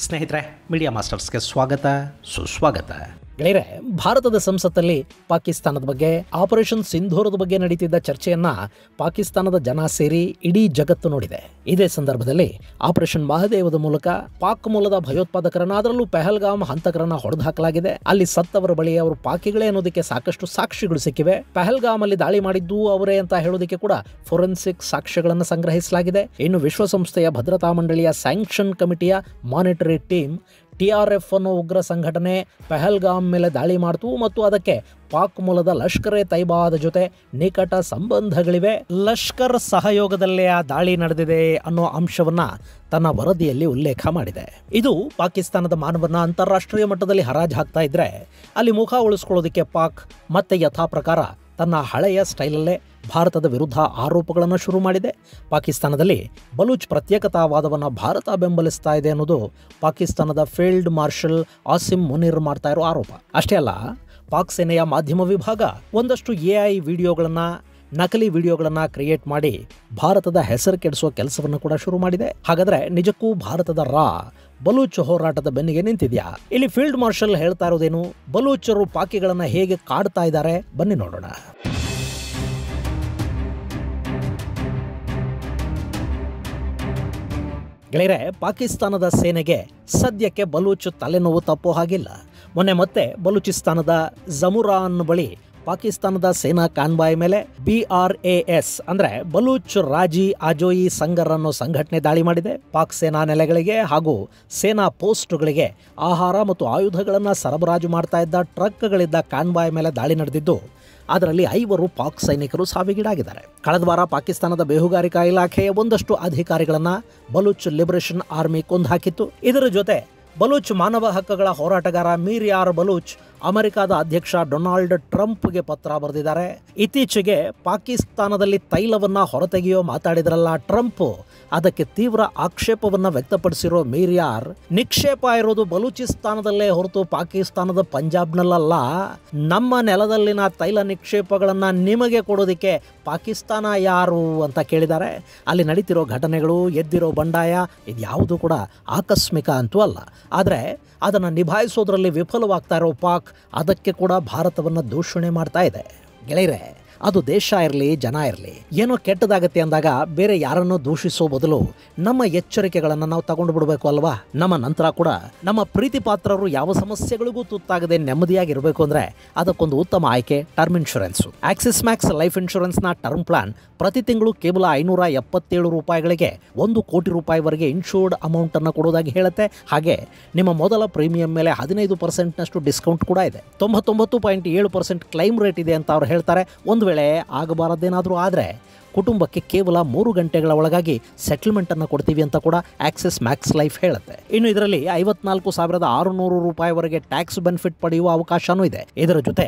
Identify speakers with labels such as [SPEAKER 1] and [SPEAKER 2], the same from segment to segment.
[SPEAKER 1] ಸ್ನೇಹಿತರೆ, ಮೀಡಿಯಾ ಮಾಸ್ಟರ್ಸ್ಗೆ ಸ್ವಾಗತ ಸುಸ್ವಾಗತ.
[SPEAKER 2] ಗೆಳೆಯರೆ, ಭಾರತದ ಸಂಸತ್ತಲ್ಲಿ ಪಾಕಿಸ್ತಾನದ ಬಗ್ಗೆ, ಆಪರೇಷನ್ ಸಿಂಧೂರದ ಬಗ್ಗೆ ನಡೀತಿದ್ದ ಚರ್ಚೆಯನ್ನ ಪಾಕಿಸ್ತಾನದ ಜನ ಸೇರಿ ಇಡೀ ಜಗತ್ತು ನೋಡಿದೆ. ಇದೇ ಸಂದರ್ಭದಲ್ಲಿ ಆಪರೇಷನ್ ಮಹದೇವದ ಮೂಲಕ ಪಾಕ್ ಮೂಲದ ಭಯೋತ್ಪಾದಕರನ್ನ, ಅದರಲ್ಲೂ ಪೆಹಲ್ಗಾಮ್ ಹಂತಕರನ್ನ ಹೊಡೆದು ಹಾಕಲಾಗಿದೆ. ಅಲ್ಲಿ ಸತ್ತವರ ಬಳಿ ಅವರು ಪಾಕಿಗಳೇ ಅನ್ನೋದಕ್ಕೆ ಸಾಕಷ್ಟು ಸಾಕ್ಷಿಗಳು ಸಿಕ್ಕಿವೆ. ಪೆಹಲ್ಗಾಮ್ ಅಲ್ಲಿ ದಾಳಿ ಮಾಡಿದ್ದು ಅವರೇ ಅಂತ ಹೇಳೋದಕ್ಕೆ ಕೂಡ ಫೋರೆನ್ಸಿಕ್ ಸಾಕ್ಷ್ಯಗಳನ್ನು ಸಂಗ್ರಹಿಸಲಾಗಿದೆ. ಇನ್ನು ವಿಶ್ವಸಂಸ್ಥೆಯ ಭದ್ರತಾ ಮಂಡಳಿಯ ಸ್ಯಾಂಕ್ಷನ್ ಕಮಿಟಿಯ ಮಾನಿಟರಿ ಟೀಮ್ TRF ಅನ್ನೋ ಉಗ್ರ ಸಂಘಟನೆ ಪೆಹಲ್ಗಾಮ್ ಮೇಲೆ ದಾಳಿ ಮಾಡಿತು ಮತ್ತು ಅದಕ್ಕೆ ಪಾಕ್ ಮೂಲದ ಲಷ್ಕರ್ ಎ ತೈಬಾದ ಜೊತೆ ನಿಕಟ ಸಂಬಂಧಗಳಿವೆ. ಲಷ್ಕರ್ ಸಹಯೋಗದಲ್ಲೇ ಆ ದಾಳಿ ನಡೆದಿದೆ ಅನ್ನೋ ಅಂಶವನ್ನ ತನ್ನ ವರದಿಯಲ್ಲಿ ಉಲ್ಲೇಖ ಮಾಡಿದೆ. ಇದು ಪಾಕಿಸ್ತಾನದ ಮಾನವನ್ನ ಅಂತಾರಾಷ್ಟ್ರೀಯ ಮಟ್ಟದಲ್ಲಿ ಹರಾಜು ಹಾಕ್ತಾ ಇದ್ರೆ, ಅಲ್ಲಿ ಮುಖ ಉಳಿಸ್ಕೊಳ್ಳೋದಕ್ಕೆ ಪಾಕ್ ಮತ್ತೆ ಯಥಾ ಪ್ರಕಾರ ತನ್ನ ಹಳೆಯ ಸ್ಟೈಲಲ್ಲೇ ಭಾರತದ ವಿರುದ್ಧ ಆರೋಪಗಳನ್ನು ಶುರು ಮಾಡಿದೆ. ಪಾಕಿಸ್ತಾನದಲ್ಲಿ ಬಲೂಚ್ ಪ್ರತ್ಯೇಕತಾವಾದವನ್ನು ಭಾರತ ಬೆಂಬಲಿಸ್ತಾ ಇದೆ ಅನ್ನೋದು ಪಾಕಿಸ್ತಾನದ ಫೀಲ್ಡ್ ಮಾರ್ಷಲ್ ಆಸಿಮ್ ಮುನೀರ್ ಮಾಡ್ತಾ ಇರೋ ಆರೋಪ. ಅಷ್ಟೇ ಅಲ್ಲ, ಪಾಕ್ ಸೇನೆಯ ಮಾಧ್ಯಮ ವಿಭಾಗ ಒಂದಷ್ಟು AI ವಿಡಿಯೋಗಳನ್ನು, ನಕಲಿ ವಿಡಿಯೋಗಳನ್ನು ಕ್ರಿಯೇಟ್ ಮಾಡಿ ಭಾರತದ ಹೆಸರು ಕೆಡಿಸುವ ಕೆಲಸವನ್ನು ಕೂಡ ಶುರು ಮಾಡಿದೆ. ಹಾಗಾದ್ರೆ ನಿಜಕ್ಕೂ ಭಾರತದ ಬಲೂಚ್ ಹೋರಾಟದ ಬೆನ್ನಿಗೆ ನಿಂತಿದ್ಯಾ? ಇಲ್ಲಿ ಫೀಲ್ಡ್ ಮಾರ್ಷಲ್ ಹೇಳ್ತಾ ಇರೋದೇನು? ಬಲೂಚರು ಪಾಕಿಗಳನ್ನು ಹೇಗೆ ಕಾಡ್ತಾ ಇದ್ದಾರೆ, ಬನ್ನಿ ನೋಡೋಣ. ಗೆಳೆಯರೆ, ಪಾಕಿಸ್ತಾನದ ಸೇನೆಗೆ ಸದ್ಯಕ್ಕೆ ಬಲೂಚ್ ತಲೆನೋವು ತಪ್ಪೋ ಹಾಗಿಲ್ಲ. ಮೊನ್ನೆ ಮತ್ತೆ ಬಲೂಚಿಸ್ತಾನದ ಜಮುರಾನ್ ಬಳಿ ಪಾಕಿಸ್ತಾನದ ಸೇನಾ ಕಾನ್ವಾಯ್ ಮೇಲೆ BRAS ಅಂದ್ರೆ ಬಲೂಚ್ ರಾಜಿ ಆಜೋಯಿ ಸಂಗರ್ ಅನ್ನೋ ಸಂಘಟನೆ ದಾಳಿ ಮಾಡಿದೆ. ಪಾಕ್ ಸೇನಾ ನೆಲೆಗಳಿಗೆ ಹಾಗೂ ಸೇನಾ ಪೋಸ್ಟ್ಗಳಿಗೆ ಆಹಾರ ಮತ್ತು ಆಯುಧಗಳನ್ನು ಸರಬರಾಜು ಮಾಡ್ತಾ ಇದ್ದ ಟ್ರಕ್ಗಳಿದ್ದ ಕಾನ್ವಾಯ್ ಮೇಲೆ ದಾಳಿ ನಡೆದಿದ್ದು, ಅದರಲ್ಲಿ 5 ಪಾಕ್ ಸೈನಿಕರು ಸಾವಿಗೀಡಾಗಿದ್ದಾರೆ. ಕಳೆದ ವಾರ ಪಾಕಿಸ್ತಾನದ ಬೇಹುಗಾರಿಕಾ ಇಲಾಖೆಯ ಒಂದಷ್ಟು ಅಧಿಕಾರಿಗಳನ್ನು ಬಲೂಚ್ ಲಿಬರೇಷನ್ ಆರ್ಮಿ ಕೊಂದು ಹಾಕಿತ್ತು. ಇದರ ಜೊತೆ ಬಲೂಚ್ ಮಾನವ ಹಕ್ಕುಗಳ ಹೋರಾಟಗಾರ ಮೀರ್ ಯಾರ್ ಬಲೂಚ್ ಅಮೆರಿಕದ ಅಧ್ಯಕ್ಷ ಡೊನಾಲ್ಡ್ ಟ್ರಂಪ್ಗೆ ಪತ್ರ ಬರೆದಿದ್ದಾರೆ. ಇತ್ತೀಚೆಗೆ ಪಾಕಿಸ್ತಾನದಲ್ಲಿ ತೈಲವನ್ನ ಹೊರತೆಗೆಯೋ ಮಾತಾಡಿದ್ರಲ್ಲ ಟ್ರಂಪ್, ಅದಕ್ಕೆ ತೀವ್ರ ಆಕ್ಷೇಪವನ್ನ ವ್ಯಕ್ತಪಡಿಸಿರೋ ಮೀರ್ ಯಾರ್, ನಿಕ್ಷೇಪ ಇರೋದು ಬಲೂಚಿಸ್ತಾನದಲ್ಲೇ ಹೊರತು ಪಾಕಿಸ್ತಾನದ ಪಂಜಾಬ್ನಲ್ಲ, ನಮ್ಮ ನೆಲದಲ್ಲಿನ ತೈಲ ನಿಕ್ಷೇಪಗಳನ್ನ ನಿಮಗೆ ಕೊಡೋದಕ್ಕೆ ಪಾಕಿಸ್ತಾನ ಯಾರು ಅಂತ ಕೇಳಿದ್ದಾರೆ. ಅಲ್ಲಿ ನಡೀತಿರೋ ಘಟನೆಗಳು, ಎದ್ದಿರೋ ಬಂಡಾಯ ಇದ್ಯಾವುದು ಕೂಡ ಆಕಸ್ಮಿಕ ಅಂತೂ ಅಲ್ಲ. ಆದರೆ ಅದನ್ನು ನಿಭಾಯಿಸೋದ್ರಲ್ಲಿ ವಿಫಲವಾಗ್ತಾ ಇರೋ ಪಾಕ್ ಅದಕ್ಕೆ ಕೂಡ ಭಾರತವನ್ನು ದೂಷಣೆ ಮಾಡ್ತಾ ಇದೆ. ಗೆಳೆಯರೆ, ಅದು ದೇಶ ಇರಲಿ, ಜನ ಇರಲಿ, ಏನೋ ಕೆಟ್ಟದಾಗತ್ತೆ ಅಂದಾಗ ಬೇರೆ ಯಾರನ್ನೋ ದೂಷಿಸೋ ಬದಲು ನಮ್ಮ ಎಚ್ಚರಿಕೆಗಳನ್ನು ನಾವು ತಗೊಂಡು ಬಿಡಬೇಕು ಅಲ್ವಾ? ನಮ್ಮ ನಂತರ ಕೂಡ ನಮ್ಮ ಪ್ರೀತಿ ಪಾತ್ರರು ಯಾವ ಸಮಸ್ಯೆಗಳಿಗೂ ತುತ್ತಾಗದೆ ನೆಮ್ಮದಿಯಾಗಿರಬೇಕು ಅಂದರೆ ಅದಕ್ಕೊಂದು ಉತ್ತಮ ಆಯ್ಕೆ term insurance. Axis Max Life ಇನ್ಶೂರೆನ್ಸ್ನ ಟರ್ಮ್ ಪ್ಲಾನ್ ಪ್ರತಿ ತಿಂಗಳು ಕೇವಲ 577 ರೂಪಾಯಿಗಳಿಗೆ 1 ಕೋಟಿ ರೂಪಾಯಿವರೆಗೆ ಇನ್ಶೂರ್ಡ್ ಅಮೌಂಟನ್ನು ಕೊಡೋದಾಗಿ ಹೇಳುತ್ತೆ. ಹಾಗೆ ನಿಮ್ಮ ಮೊದಲ ಪ್ರೀಮಿಯಂ ಮೇಲೆ 15% ಡಿಸ್ಕೌಂಟ್ ಕೂಡ ಇದೆ. 99.7% ಕ್ಲೈಮ್ ರೇಟ್ ಇದೆ ಅಂತ ಅವ್ರು ಹೇಳ್ತಾರೆ. ಒಂದು ವೇಳೆ ಆಗಬಾರದೇನಾದರೂ ಆದರೆ ಕುಟುಂಬಕ್ಕೆ ಕೇವಲ 3 ಗಂಟೆಗಳ ಒಳಗಾಗಿ ಸೆಟಲ್ಮೆಂಟನ್ನು ಕೊಡ್ತೀವಿ ಅಂತ ಕೂಡ ಆಕ್ಸಿಸ್ ಮ್ಯಾಕ್ಸ್ ಲೈಫ್ ಹೇಳುತ್ತೆ. ಇನ್ನು ಇದರಲ್ಲಿ 54,600 ರೂಪಾಯಿವರೆಗೆ ಟ್ಯಾಕ್ಸ್ ಬೆನಿಫಿಟ್ ಪಡೆಯುವ ಅವಕಾಶನೂ ಇದೆ. ಇದರ ಜೊತೆ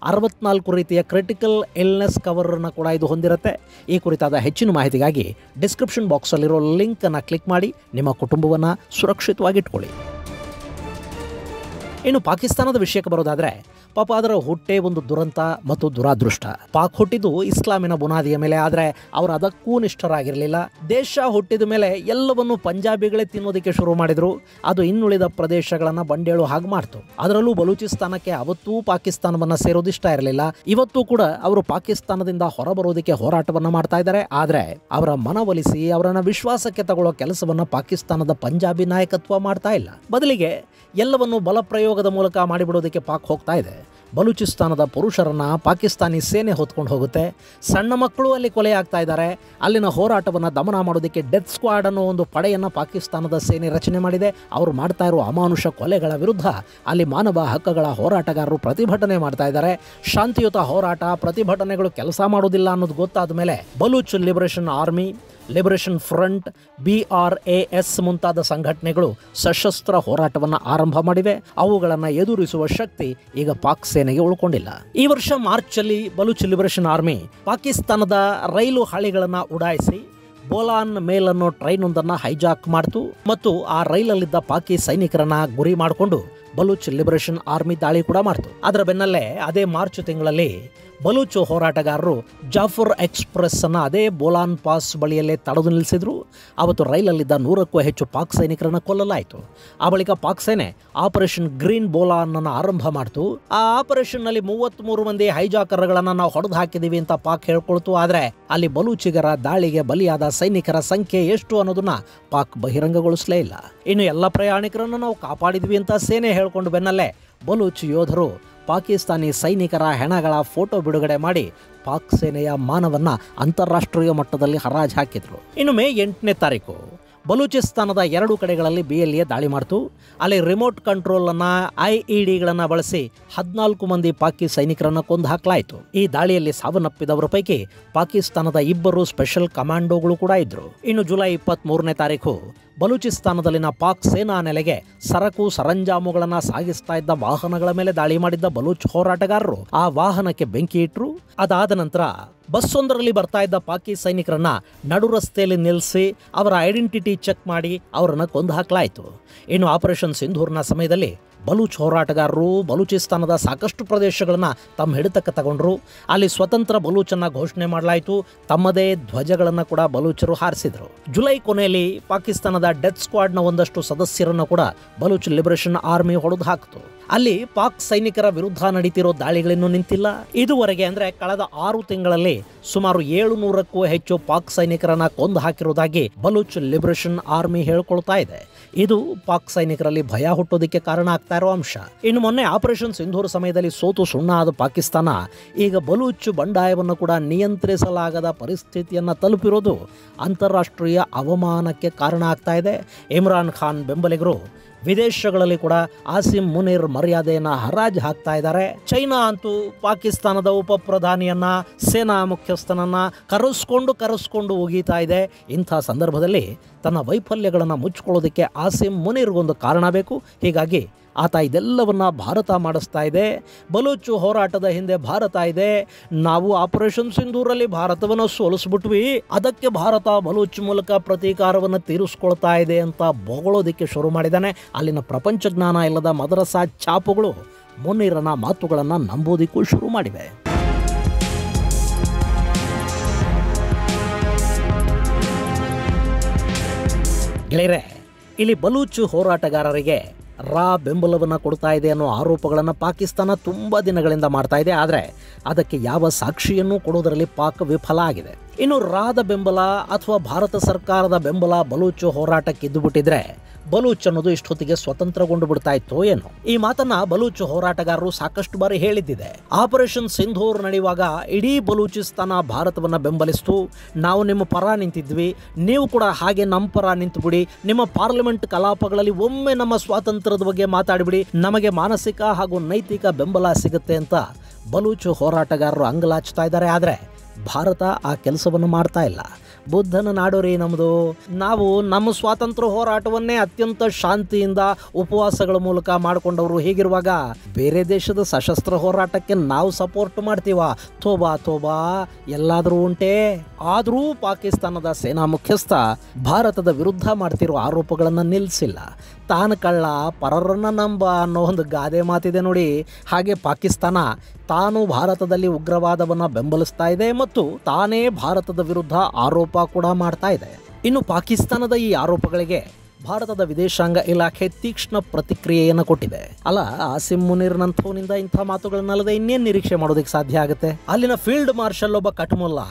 [SPEAKER 2] 64 ರೀತಿಯ ಕ್ರಿಟಿಕಲ್ ಇಲ್ನೆಸ್ ಕವರ್ ಅನ್ನು ಕೂಡ ಇದು ಹೊಂದಿರುತ್ತೆ. ಈ ಕುರಿತಾದ ಹೆಚ್ಚಿನ ಮಾಹಿತಿಗಾಗಿ ಡಿಸ್ಕ್ರಿಪ್ಷನ್ ಬಾಕ್ಸಲ್ಲಿರೋ ಲಿಂಕ್ ಅನ್ನು ಕ್ಲಿಕ್ ಮಾಡಿ ನಿಮ್ಮ ಕುಟುಂಬವನ್ನು ಸುರಕ್ಷಿತವಾಗಿಟ್ಕೊಳ್ಳಿ. ಇನ್ನು ಪಾಕಿಸ್ತಾನದ ವಿಷಯಕ್ಕೆ ಬರೋದಾದ್ರೆ, ಪಾಪ ಅದರ ಹುಟ್ಟೆ ಒಂದು ದುರಂತ ಮತ್ತು ದುರಾದೃಷ್ಟ. ಪಾಕ್ ಹುಟ್ಟಿದ್ದು ಇಸ್ಲಾಮಿನ ಬುನಾದಿಯ ಮೇಲೆ, ಆದರೆ ಅವರು ಅದಕ್ಕೂ ನಿಷ್ಠರಾಗಿರಲಿಲ್ಲ. ದೇಶ ಹುಟ್ಟಿದ ಮೇಲೆ ಎಲ್ಲವನ್ನು ಪಂಜಾಬಿಗಳೇ ತಿನ್ನೋದಕ್ಕೆ ಶುರು ಮಾಡಿದ್ರು. ಅದು ಇನ್ನುಳಿದ ಪ್ರದೇಶಗಳನ್ನು ಬಂಡೇಳು ಹಾಗೆ ಮಾಡ್ತು. ಅದರಲ್ಲೂ ಬಲೂಚಿಸ್ತಾನಕ್ಕೆ ಅವತ್ತೂ ಪಾಕಿಸ್ತಾನವನ್ನು ಸೇರೋದಿಷ್ಟ ಇರಲಿಲ್ಲ. ಇವತ್ತು ಕೂಡ ಅವರು ಪಾಕಿಸ್ತಾನದಿಂದ ಹೊರಬರೋದಕ್ಕೆ ಹೋರಾಟವನ್ನು ಮಾಡ್ತಾ ಇದ್ದಾರೆ. ಆದರೆ ಅವರ ಮನವೊಲಿಸಿ ಅವರನ್ನು ವಿಶ್ವಾಸಕ್ಕೆ ತಗೊಳ್ಳೋ ಕೆಲಸವನ್ನು ಪಾಕಿಸ್ತಾನದ ಪಂಜಾಬಿ ನಾಯಕತ್ವ ಮಾಡ್ತಾ ಇಲ್ಲ. ಬದಲಿಗೆ ಎಲ್ಲವನ್ನು ಬಲಪ್ರಯೋಗದ ಮೂಲಕ ಮಾಡಿಬಿಡೋದಕ್ಕೆ ಪಾಕ್ ಹೋಗ್ತಾ ಇದೆ. ಬಲೂಚಿಸ್ತಾನದ ಪುರುಷರನ್ನ ಪಾಕಿಸ್ತಾನಿ ಸೇನೆ ಹೊತ್ಕೊಂಡು ಹೋಗುತ್ತೆ. ಸಣ್ಣ ಮಕ್ಕಳು ಅಲ್ಲಿ ಕೊಲೆ ಆಗ್ತಾ ಇದ್ದಾರೆ. ಅಲ್ಲಿನ ಹೋರಾಟವನ್ನು ದಮನ ಮಾಡೋದಕ್ಕೆ ಡೆತ್ ಸ್ಕ್ವಾಡ್ ಅನ್ನೋ ಒಂದು ಪಡೆಯನ್ನು ಪಾಕಿಸ್ತಾನದ ಸೇನೆ ರಚನೆ ಮಾಡಿದೆ. ಅವರು ಮಾಡ್ತಾ ಇರೋ ಅಮಾನುಷ ಕೊಲೆಗಳ ವಿರುದ್ಧ ಅಲ್ಲಿ ಮಾನವ ಹಕ್ಕುಗಳ ಹೋರಾಟಗಾರರು ಪ್ರತಿಭಟನೆ ಮಾಡ್ತಾ ಇದ್ದಾರೆ. ಶಾಂತಿಯುತ ಹೋರಾಟ, ಪ್ರತಿಭಟನೆಗಳು ಕೆಲಸ ಮಾಡೋದಿಲ್ಲ ಅನ್ನೋದು ಗೊತ್ತಾದ ಮೇಲೆ Baloch liberation army, liberation front, BRAS ಮುಂತಾದ ಸಂಘಟನೆಗಳು ಸಶಸ್ತ್ರ ಹೋರಾಟವನ್ನು ಆರಂಭ ಮಾಡಿವೆ. ಅವುಗಳನ್ನು ಎದುರಿಸುವ ಶಕ್ತಿ ಈಗ ಪಾಕ್ ಸೇನೆಗೆ ಉಳ್ಕೊಂಡಿಲ್ಲ. ಈ ವರ್ಷ ಮಾರ್ಚಲ್ಲಿ ಬಲೂಚ್ ಲಿಬರೇಷನ್ ಆರ್ಮಿ ಪಾಕಿಸ್ತಾನದ ರೈಲು ಹಳಿಗಳನ್ನು ಉಡಾಯಿಸಿ ಬೋಲಾನ್ ಮೇಲ್ ಅನ್ನೋ ಟ್ರೈನ್ ಒಂದನ್ನು ಹೈಜಾಕ್ ಮಾಡಿತು ಮತ್ತು ಆ ರೈಲಲ್ಲಿದ್ದ ಪಾಕಿ ಸೈನಿಕರನ್ನ ಗುರಿ ಮಾಡಿಕೊಂಡು ಬಲೂಚ್ ಲಿಬರೇಷನ್ ಆರ್ಮಿ ದಾಳಿ ಕೂಡ ಮಾಡಿತು. ಅದರ ಬೆನ್ನಲ್ಲೇ ಅದೇ ಮಾರ್ಚ್ ತಿಂಗಳಲ್ಲಿ ಬಲೂಚ್ ಹೋರಾಟಗಾರರು ಜಾಫರ್ ಎಕ್ಸ್‌ಪ್ರೆಸ್ ಅನ್ನ ಅದೇ ಬೋಲಾನ್ ಪಾಸ್ ಬಳಿಯಲ್ಲೇ ತಡೆದು ನಿಲ್ಲಿಸಿದ್ರು. ಅವತ್ತು ರೈಲಲ್ಲಿದ್ದ 100ಕ್ಕೂ ಹೆಚ್ಚು ಪಾಕ್ ಸೈನಿಕರನ್ನು ಕೊಲ್ಲಲಾಯಿತು. ಆ ಬಳಿಕ ಪಾಕ್ ಸೇನೆ ಆಪರೇಷನ್ ಗ್ರೀನ್ ಬೋಲಾನ್ ಅನ್ನು ಆರಂಭ ಮಾಡಿತು. ಆ ಆಪರೇಷನ್ ನಲ್ಲಿ 33 ಮಂದಿ ಹೈಜಾಕರ್ಗಳನ್ನು ನಾವು ಹೊಡೆದು ಹಾಕಿದೀವಿ ಅಂತ ಪಾಕ್ ಹೇಳ್ಕೊಳ್ತು. ಆದ್ರೆ ಅಲ್ಲಿ ಬಲೂಚಿಗರ ದಾಳಿಗೆ ಬಲಿಯಾದ ಸೈನಿಕರ ಸಂಖ್ಯೆ ಎಷ್ಟು ಅನ್ನೋದನ್ನ ಪಾಕ್ ಬಹಿರಂಗಗೊಳಿಸಲೇ ಇಲ್ಲ. ಇನ್ನು ಎಲ್ಲ ಪ್ರಯಾಣಿಕರನ್ನು ನಾವು ಕಾಪಾಡಿದ್ವಿ ಅಂತ ಸೇನೆ ಹೇಳ್ಕೊಂಡು ಬೆನ್ನಲ್ಲೇ ಬಲೂಚ್ ಯೋಧರು ಪಾಕಿಸ್ತಾನಿ ಸೈನಿಕರ ಹೆಣಗಳ ಫೋಟೋ ಬಿಡುಗಡೆ ಮಾಡಿ ಪಾಕ್ ಸೇನೆಯ ಮಾನವನ್ನ ಅಂತಾರಾಷ್ಟ್ರೀಯ ಮಟ್ಟದಲ್ಲಿ ಹರಾಜು ಹಾಕಿದ್ರು. ಇನ್ನು ಮೇ 8ನೇ ತಾರೀಕು ಬಲೂಚಿಸ್ತಾನದ 2 ಕಡೆಗಳಲ್ಲಿ BLA ದಾಳಿ ಮಾಡಿತು. ಅಲ್ಲಿ ರಿಮೋಟ್ ಕಂಟ್ರೋಲ್ ಅನ್ನ IEDಗಳನ್ನು ಬಳಸಿ 14 ಮಂದಿ ಪಾಕಿ ಸೈನಿಕರನ್ನು ಕೊಂದು ಹಾಕಲಾಯಿತು. ಈ ದಾಳಿಯಲ್ಲಿ ಸಾವನ್ನಪ್ಪಿದವರ ಪೈಕಿ ಪಾಕಿಸ್ತಾನದ 2 ಸ್ಪೆಷಲ್ ಕಮಾಂಡೋಗಳು ಕೂಡ ಇದ್ರು. ಇನ್ನು ಜುಲೈ 23ನೇ ತಾರೀಕು ಬಲೂಚಿಸ್ತಾನದಲ್ಲಿನ ಪಾಕ್ ಸೇನಾ ನೆಲೆಗೆ ಸರಕು ಸರಂಜಾಮುಗಳನ್ನು ಸಾಗಿಸ್ತಾ ಇದ್ದ ವಾಹನಗಳ ಮೇಲೆ ದಾಳಿ ಮಾಡಿದ್ದ ಬಲೂಚ್ ಹೋರಾಟಗಾರರು ಆ ವಾಹನಕ್ಕೆ ಬೆಂಕಿ ಇಟ್ಟರು. ಅದಾದ ನಂತರ ಬಸ್ಸೊಂದರಲ್ಲಿ ಬರ್ತಾ ಇದ್ದ ಪಾಕಿ ಸೈನಿಕರನ್ನ ನಡು ರಸ್ತೆಯಲ್ಲಿ ನಿಲ್ಲಿಸಿ ಅವರ ಐಡೆಂಟಿಟಿ ಚೆಕ್ ಮಾಡಿ ಅವರನ್ನು ಕೊಂದು ಹಾಕಲಾಯಿತು. ಇನ್ನು ಆಪರೇಷನ್ ಸಿಂಧೂರ್ನ ಸಮಯದಲ್ಲಿ ಬಲೂಚ್ ಹೋರಾಟಗಾರರು ಬಲೂಚಿಸ್ತಾನದ ಸಾಕಷ್ಟು ಪ್ರದೇಶಗಳನ್ನು ತಮ್ಮ ಹಿಡಿತಕ್ಕೆ ತಗೊಂಡ್ರು. ಅಲ್ಲಿ ಸ್ವತಂತ್ರ ಬಲೂಚನ್ನ ಘೋಷಣೆ ಮಾಡಲಾಯಿತು. ತಮ್ಮದೇ ಧ್ವಜಗಳನ್ನು ಕೂಡ ಬಲೂಚರು ಹಾರಿಸಿದ್ರು. ಜುಲೈ ಕೊನೆಯಲ್ಲಿ ಪಾಕಿಸ್ತಾನದ ಡೆತ್ ಸ್ಕ್ವಾಡ್ನ ಒಂದಷ್ಟು ಸದಸ್ಯರನ್ನು ಕೂಡ ಬಲೂಚ್ ಲಿಬರೇಷನ್ ಆರ್ಮಿ ಹೊಡೆದು ಹಾಕಿತು. ಅಲ್ಲಿ ಪಾಕ್ ಸೈನಿಕರ ವಿರುದ್ಧ ನಡೀತಿರೋ ದಾಳಿಗಳಿನ್ನೂ ನಿಂತಿಲ್ಲ. ಇದುವರೆಗೆ ಅಂದರೆ ಕಳೆದ 6 ತಿಂಗಳಲ್ಲಿ ಸುಮಾರು 700ಕ್ಕೂ ಹೆಚ್ಚು ಪಾಕ್ ಸೈನಿಕರನ್ನ ಕೊಂದು ಹಾಕಿರುವುದಾಗಿ ಬಲೂಚ್ ಲಿಬರೇಷನ್ ಆರ್ಮಿ ಹೇಳ್ಕೊಳ್ತಾ ಇದೆ. ಇದು ಪಾಕ್ ಸೈನಿಕರಲ್ಲಿ ಭಯ ಹುಟ್ಟೋದಕ್ಕೆ ಕಾರಣ ಆಗ್ತಾ ಇರೋ ಅಂಶ. ಇನ್ನು ಮೊನ್ನೆ ಆಪರೇಷನ್ ಸಿಂಧೂರ್ ಸಮಯದಲ್ಲಿ ಸೋತು ಸುಣ್ಣ ಆದ ಪಾಕಿಸ್ತಾನ ಈಗ ಬಲೂಚ್ ಬಂಡಾಯವನ್ನು ಕೂಡ ನಿಯಂತ್ರಿಸಲಾಗದ ಪರಿಸ್ಥಿತಿಯನ್ನು ತಲುಪಿರೋದು ಅಂತಾರಾಷ್ಟ್ರೀಯ ಅವಮಾನಕ್ಕೆ ಕಾರಣ ಆಗ್ತಾ ಇದೆ. ಇಮ್ರಾನ್ ಖಾನ್ ಬೆಂಬಲಿಗರು ವಿದೇಶಗಳಲ್ಲಿ ಕೂಡ ಆಸಿಂ ಮುನೀರ್ ಮರ್ಯಾದೆಯನ್ನ ಹರಾಜು ಹಾಕ್ತಾ ಇದ್ದಾರೆ. ಚೈನಾ ಅಂತೂ ಪಾಕಿಸ್ತಾನದ ಉಪ ಪ್ರಧಾನಿಯನ್ನ ಸೇನಾ ಮುಖ್ಯಸ್ಥನನ್ನ ಕರೆಸ್ಕೊಂಡು ಉಗೀತಾ ಇದೆ. ಇಂಥ ಸಂದರ್ಭದಲ್ಲಿ ತನ್ನ ವೈಫಲ್ಯಗಳನ್ನು ಮುಚ್ಚಿಕೊಳ್ಳೋದಕ್ಕೆ ಆಸಿಂ ಮುನೀರ್ಗೊಂದು ಕಾರಣ ಬೇಕು. ಹೀಗಾಗಿ ಆತ ಇದೆಲ್ಲವನ್ನ ಭಾರತ ಮಾಡಿಸ್ತಾ ಇದೆ. ಬಲೂಚ್ ಹೋರಾಟದ ಹಿಂದೆ ಭಾರತ ಇದೆ. ನಾವು ಆಪರೇಷನ್ ಸಿಂಧೂರಲ್ಲಿ ಭಾರತವನ್ನು ಸೋಲಿಸ್ಬಿಟ್ವಿ, ಅದಕ್ಕೆ ಭಾರತ ಬಲೂಚ್ ಮೂಲಕ ಪ್ರತೀಕಾರವನ್ನು ತೀರಿಸ್ಕೊಳ್ತಾ ಇದೆ ಅಂತ ಬೊಗಳೋದಕ್ಕೆ ಶುರು ಮಾಡಿದ್ದಾನೆ. ಅಲ್ಲಿನ ಪ್ರಪಂಚ ಜ್ಞಾನ ಇಲ್ಲದ ಮದರಸಾ ಛಾಪುಗಳು ಮುನೀರನ ಮಾತುಗಳನ್ನು ನಂಬೋದಿಕ್ಕೂ ಶುರು ಮಾಡಿವೆ. ಗೆಳೆಯರೆ, ಇಲ್ಲಿ ಬಲೂಚ್ ಹೋರಾಟಗಾರರಿಗೆ ಬೆಂಬಲವನ್ನು ಕೊಡ್ತಾ ಇದೆ ಅನ್ನೋ ಆರೋಪಗಳನ್ನು ಪಾಕಿಸ್ತಾನ ತುಂಬ ದಿನಗಳಿಂದ ಮಾಡ್ತಾ ಇದೆ. ಆದರೆ ಅದಕ್ಕೆ ಯಾವ ಸಾಕ್ಷಿಯನ್ನು ಕೊಡೋದರಲ್ಲಿ ಪಾಕ್ ವಿಫಲ ಆಗಿದೆ. ಇನ್ನು ರಾದ ಬೆಂಬಲ ಅಥವಾ ಭಾರತ ಸರ್ಕಾರದ ಬೆಂಬಲ ಬಲೂಚ್ ಹೋರಾಟಕ್ಕೆ ಇದ್ದುಬಿಟ್ಟಿದ್ರೆ ಬಲೂಚ್ ಅನ್ನೋದು ಇಷ್ಟೊತ್ತಿಗೆ ಸ್ವತಂತ್ರಗೊಂಡು ಬಿಡ್ತಾ ಇತ್ತು ಏನು? ಈ ಮಾತನ್ನ ಬಲೂಚ್ ಹೋರಾಟಗಾರರು ಸಾಕಷ್ಟು ಬಾರಿ ಹೇಳಿದ್ದಿದೆ. ಆಪರೇಷನ್ ಸಿಂಧೂರ್ ನಡೆಯುವಾಗ ಇಡೀ ಬಲೂಚಿಸ್ತಾನ ಭಾರತವನ್ನ ಬೆಂಬಲಿಸ್ತು. ನಾವು ನಿಮ್ಮ ಪರ ನಿಂತಿದ್ವಿ, ನೀವು ಕೂಡ ಹಾಗೆ ನಮ್ಮ ಪರ ನಿಂತುಬಿಡಿ. ನಿಮ್ಮ ಪಾರ್ಲಿಮೆಂಟ್ ಕಲಾಪಗಳಲ್ಲಿ ಒಮ್ಮೆ ನಮ್ಮ ಸ್ವಾತಂತ್ರ್ಯದ ಬಗ್ಗೆ ಮಾತಾಡಿಬಿಡಿ, ನಮಗೆ ಮಾನಸಿಕ ಹಾಗೂ ನೈತಿಕ ಬೆಂಬಲ ಸಿಗುತ್ತೆ ಅಂತ ಬಲೂಚ್ ಹೋರಾಟಗಾರರು ಅಂಗಲಾಚ್ತಾ ಇದ್ದಾರೆ. ಆದರೆ ಭಾರತ ಆ ಕೆಲಸವನ್ನು ಮಾಡ್ತಾ ಇಲ್ಲ. ಬುದ್ಧನ ನಾಡು ರೀ ನಮ್ಮದು. ನಾವು ನಮ್ಮ ಸ್ವಾತಂತ್ರ್ಯ ಹೋರಾಟವನ್ನೇ ಅತ್ಯಂತ ಶಾಂತಿಯಿಂದ ಉಪವಾಸಗಳ ಮೂಲಕ ಮಾಡಿಕೊಂಡವರು. ಹೀಗಿರುವಾಗ ಬೇರೆ ದೇಶದ ಸಶಸ್ತ್ರ ಹೋರಾಟಕ್ಕೆ ನಾವು ಸಪೋರ್ಟ್ ಮಾಡ್ತೀವ? ತೋಬಾ ಎಲ್ಲಾದರೂ ಉಂಟೆ? ಆದರೂ ಪಾಕಿಸ್ತಾನದ ಸೇನಾ ಮುಖ್ಯಸ್ಥ ಭಾರತದ ವಿರುದ್ಧ ಮಾಡ್ತಿರೋ ಆರೋಪಗಳನ್ನು ನಿಲ್ಲಿಸಿಲ್ಲ. ತಾನು ಕಳ್ಳ ಪರರನ್ನ ನಂಬ ಅನ್ನೋ ಒಂದು ಗಾದೆ ಮಾತಿದೆ ನೋಡಿ. ಹಾಗೆ ಪಾಕಿಸ್ತಾನ ತಾನು ಭಾರತದಲ್ಲಿ ಉಗ್ರವಾದವನ್ನು ಬೆಂಬಲಿಸ್ತಾ ಇದೆ ಮತ್ತು ತಾನೇ ಭಾರತದ ವಿರುದ್ಧ ಆರೋಪ ಕೂಡ ಮಾಡ್ತಾ ಇದೆ. ಇನ್ನು ಪಾಕಿಸ್ತಾನದ ಈ ಆರೋಪಗಳಿಗೆ ಭಾರತದ ವಿದೇಶಾಂಗ ಇಲಾಖೆ ತೀಕ್ಷ್ಣ ಪ್ರತಿಕ್ರಿಯೆಯನ್ನು ಕೊಟ್ಟಿದೆ. ಅಲ್ಲ, ಆಸಿಂ ಮುನೀರ್ನಂಥವನಿಂದ ಇಂಥ ಮಾತುಗಳನ್ನಲ್ಲದೆ ಇನ್ನೇನು ನಿರೀಕ್ಷೆ ಮಾಡೋದಕ್ಕೆ ಸಾಧ್ಯ ಆಗುತ್ತೆ? ಅಲ್ಲಿನ ಫೀಲ್ಡ್ ಮಾರ್ಷಲ್ ಒಬ್ಬ ಕಟ್ಮುಲ್ಲಾ,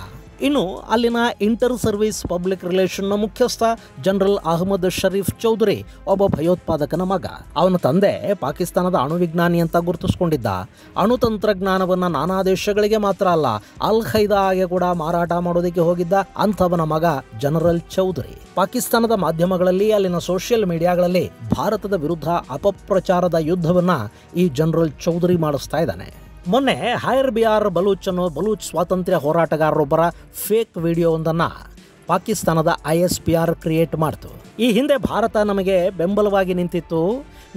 [SPEAKER 2] ಇನ್ನು ಅಲ್ಲಿನ ಇಂಟರ್ ಸರ್ವಿಸ್ ಪಬ್ಲಿಕ್ ರಿಲೇಷನ್ನ ಮುಖ್ಯಸ್ಥ ಜನರಲ್ ಅಹಮದ್ ಶರೀಫ್ ಚೌಧರಿ ಒಬ್ಬ ಭಯೋತ್ಪಾದಕನ ಮಗ. ಅವನ ತಂದೆ ಪಾಕಿಸ್ತಾನದ ಅಣುವಿಜ್ಞಾನಿ ಅಂತ ಗುರುತಿಸಿಕೊಂಡಿದ್ದ. ಅಣುತಂತ್ರಜ್ಞಾನವನ್ನು ನಾನಾ ದೇಶಗಳಿಗೆ ಮಾತ್ರ ಅಲ್ಲ, ಅಲ್ ಖೈದಾಗೆ ಕೂಡ ಮಾರಾಟ ಮಾಡೋದಕ್ಕೆ ಹೋಗಿದ್ದ ಅಂಥವನ ಮಗ ಜನರಲ್ ಚೌಧರಿ. ಪಾಕಿಸ್ತಾನದ ಮಾಧ್ಯಮಗಳಲ್ಲಿ, ಅಲ್ಲಿನ ಸೋಷಿಯಲ್ ಮೀಡಿಯಾಗಳಲ್ಲಿ ಭಾರತದ ವಿರುದ್ಧ ಅಪಪ್ರಚಾರದ ಯುದ್ಧವನ್ನ ಈ ಜನರಲ್ ಚೌಧರಿ ಮಾಡಿಸ್ತಾ ಇದ್ದಾನೆ. ಮೊನ್ನೆ ಹೈರ್ ಬಿಯಾರ್ ಬಲೂಚ್ ಅನ್ನೋ ಬಲೂಚ್ ಸ್ವಾತಂತ್ರ್ಯ ಹೋರಾಟಗಾರರೊಬ್ಬರ ಫೇಕ್ ವಿಡಿಯೋವೊಂದನ್ನು ಪಾಕಿಸ್ತಾನದ ISPR ಕ್ರಿಯೇಟ್ ಮಾಡ್ತು. ಈ ಹಿಂದೆ ಭಾರತ ನಮಗೆ ಬೆಂಬಲವಾಗಿ ನಿಂತಿತ್ತು,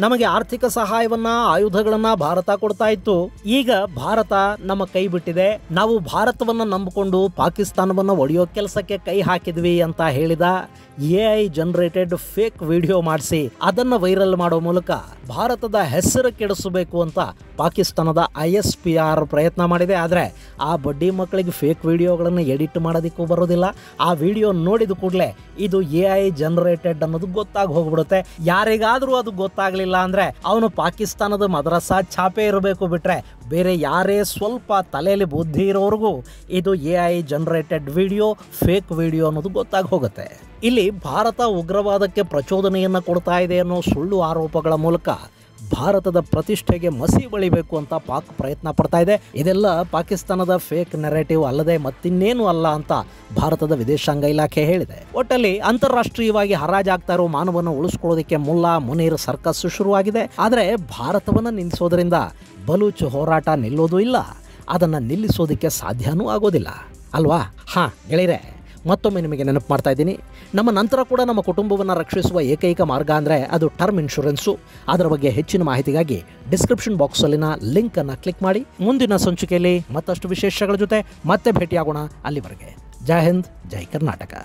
[SPEAKER 2] ನಮಗೆ ಆರ್ಥಿಕ ಸಹಾಯವನ್ನ, ಆಯುಧಗಳನ್ನ ಭಾರತ ಕೊಡ್ತಾ ಇತ್ತು. ಈಗ ಭಾರತ ನಮ್ಮ ಕೈ ಬಿಟ್ಟಿದೆ, ನಾವು ಭಾರತವನ್ನ ನಂಬಿಕೊಂಡು ಪಾಕಿಸ್ತಾನವನ್ನ ಒಡೆಯೋ ಕೆಲಸಕ್ಕೆ ಕೈ ಹಾಕಿದ್ವಿ ಅಂತ ಹೇಳಿದ AI ಜನರೇಟೆಡ್ ಫೇಕ್ ವಿಡಿಯೋ ಮಾಡಿಸಿ ಅದನ್ನ ವೈರಲ್ ಮಾಡೋ ಮೂಲಕ ಭಾರತದ ಹೆಸರು ಕೆಡಿಸಬೇಕು ಅಂತ ಪಾಕಿಸ್ತಾನದ ISPR ಪ್ರಯತ್ನ ಮಾಡಿದೆ. ಆದರೆ ಆ ಬಡ್ಡಿ ಮಕ್ಕಳಿಗೆ ಫೇಕ್ ವಿಡಿಯೋಗಳನ್ನು ಎಡಿಟ್ ಮಾಡೋದಕ್ಕೂ ಬರೋದಿಲ್ಲ. ಆ ವಿಡಿಯೋ ನೋಡಿದ ಕೂಡಲೇ ಇದು AI ಜನರೇಟೆಡ್ ಅನ್ನೋದು ಗೊತ್ತಾಗಿ ಹೋಗ್ಬಿಡುತ್ತೆ. ಯಾರಿಗಾದ್ರೂ ಅದು ಗೊತ್ತಾಗ್ಲಿಲ್ಲ ಅಂದ್ರೆ ಅವನು ಪಾಕಿಸ್ತಾನದ ಮದ್ರಸಾ ಛಾಪೆ ಇರಬೇಕು, ಬಿಟ್ರೆ ಬೇರೆ ಯಾರೇ ಸ್ವಲ್ಪ ತಲೆಯಲ್ಲಿ ಬುದ್ಧಿ ಇರೋರ್ಗೂ ಇದು AI generated video, fake video ಅನ್ನೋದು ಗೊತ್ತಾಗಿ ಹೋಗುತ್ತೆ. ಇಲ್ಲಿ ಭಾರತ ಉಗ್ರವಾದಕ್ಕೆ ಪ್ರಚೋದನೆಯನ್ನು ಕೊಡ್ತಾ ಇದೆ ಅನ್ನೋ ಸುಳ್ಳು ಆರೋಪಗಳ ಮೂಲಕ ಭಾರತದ ಪ್ರತಿಷ್ಠೆಗೆ ಮಸಿ ಬಳಿಬೇಕು ಅಂತ ಪಾಕ್ ಪ್ರಯತ್ನ ಪಡ್ತಾ ಇದೆ. ಇದೆಲ್ಲ ಪಾಕಿಸ್ತಾನದ ಫೇಕ್ ನೆರೇಟಿವ್ ಅಲ್ಲದೆ ಮತ್ತಿನ್ನೇನು ಅಲ್ಲ ಅಂತ ಭಾರತದ ವಿದೇಶಾಂಗ ಇಲಾಖೆ ಹೇಳಿದೆ. ಒಟ್ಟಲ್ಲಿ ಅಂತಾರಾಷ್ಟ್ರೀಯವಾಗಿ ಹರಾಜಾಗ್ತಾ ಇರೋ ಮಾನವನ ಉಳಿಸ್ಕೊಳ್ಳೋದಕ್ಕೆ ಮುಲ್ಲಾ ಮುನೀರ್ ಸರ್ಕಸ್ ಶುರುವಾಗಿದೆ. ಆದರೆ ಭಾರತವನ್ನು ನಿಲ್ಲಿಸೋದ್ರಿಂದ ಬಲೂಚ್ ಹೋರಾಟ ನಿಲ್ಲೋದು ಇಲ್ಲ, ಅದನ್ನು ನಿಲ್ಲಿಸೋದಕ್ಕೆ ಸಾಧ್ಯನೂ ಆಗೋದಿಲ್ಲ ಅಲ್ವಾ? ಗೆಳೆಯರೆ, ಮತ್ತೊಮ್ಮೆ ನಿಮಗೆ ನೆನಪು ಮಾಡ್ತಾ ಇದ್ದೀನಿ, ನಮ್ಮ ನಂತರ ಕೂಡ ನಮ್ಮ ಕುಟುಂಬವನ್ನು ರಕ್ಷಿಸುವ ಏಕೈಕ ಮಾರ್ಗ ಅಂದರೆ ಅದು ಟರ್ಮ್ ಇನ್ಶೂರೆನ್ಸು. ಅದರ ಬಗ್ಗೆ ಹೆಚ್ಚಿನ ಮಾಹಿತಿಗಾಗಿ ಡಿಸ್ಕ್ರಿಪ್ಷನ್ ಬಾಕ್ಸಲ್ಲಿನ ಲಿಂಕನ್ನು ಕ್ಲಿಕ್ ಮಾಡಿ. ಮುಂದಿನ ಸಂಚಿಕೆಯಲ್ಲಿ ಮತ್ತಷ್ಟು ವಿಶೇಷಗಳ ಜೊತೆ ಮತ್ತೆ ಭೇಟಿಯಾಗೋಣ. ಅಲ್ಲಿವರೆಗೆ ಜೈ ಹಿಂದ್, ಜೈ ಕರ್ನಾಟಕ.